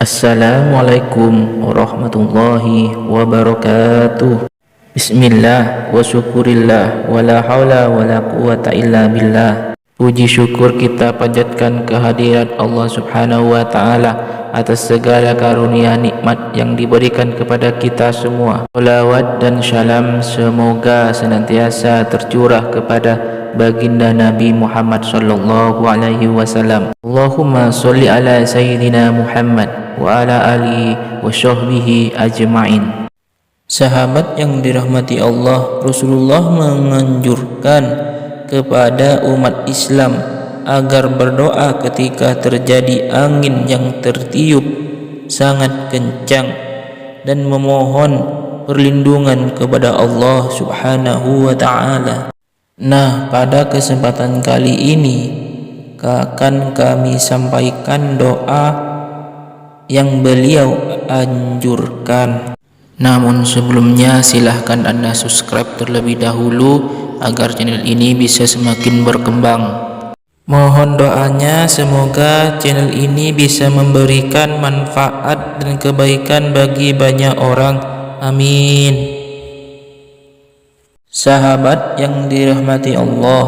Assalamualaikum warahmatullahi wabarakatuh. Bismillah wa syukurillah wa la hawla wa la quwata illa billah. Puji syukur kita panjatkan kehadirat Allah subhanahu wa ta'ala atas segala karunia nikmat yang diberikan kepada kita semua. Salawat dan syalam semoga senantiasa tercurah kepada baginda Nabi Muhammad sallallahu alaihi wasallam. Allahumma sholli ala sayyidina Muhammad wa ala alihi wa sahbihi ajma'in. Sahabat yang dirahmati Allah, Rasulullah menganjurkan kepada umat Islam agar berdoa ketika terjadi angin yang tertiup sangat kencang dan memohon perlindungan kepada Allah subhanahu wa ta'ala. Nah, pada kesempatan kali ini akan kami sampaikan doa yang beliau anjurkan. Namun sebelumnya silahkan Anda subscribe terlebih dahulu agar channel ini bisa semakin berkembang. Mohon doanya semoga channel ini bisa memberikan manfaat dan kebaikan bagi banyak orang. Amin. Sahabat yang dirahmati Allah,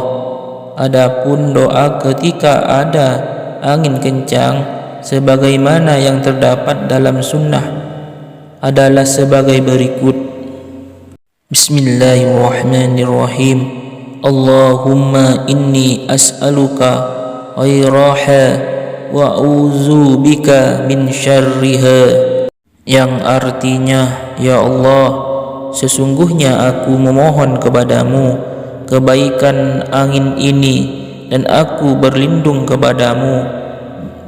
adapun doa ketika ada angin kencang sebagaimana yang terdapat dalam sunnah adalah sebagai berikut. Bismillahirrahmanirrahim. Allahumma inni as'aluka khairaha wa a'udzubika min syarriha, yang artinya, ya Allah, sesungguhnya aku memohon kepadamu kebaikan angin ini dan aku berlindung kepadamu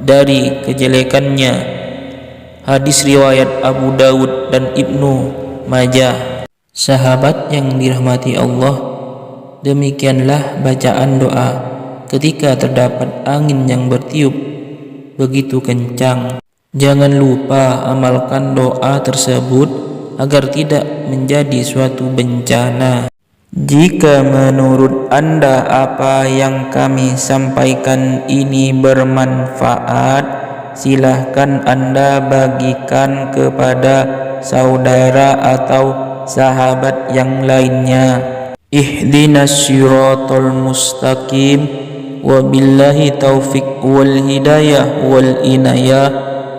dari kejelekannya. Hadis riwayat Abu Dawud dan Ibnu Majah. Sahabat yang dirahmati Allah, demikianlah bacaan doa ketika terdapat angin yang bertiup begitu kencang. Jangan lupa amalkan doa tersebut agar tidak menjadi suatu bencana. Jika menurut Anda apa yang kami sampaikan ini bermanfaat, silahkan Anda bagikan kepada saudara atau sahabat yang lainnya. Ihdinas siratal mustaqim, wabillahi taufik wal hidayah wal inayah.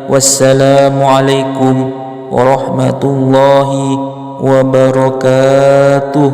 Wassalamualaikum warahmatullahi wabarakatuh.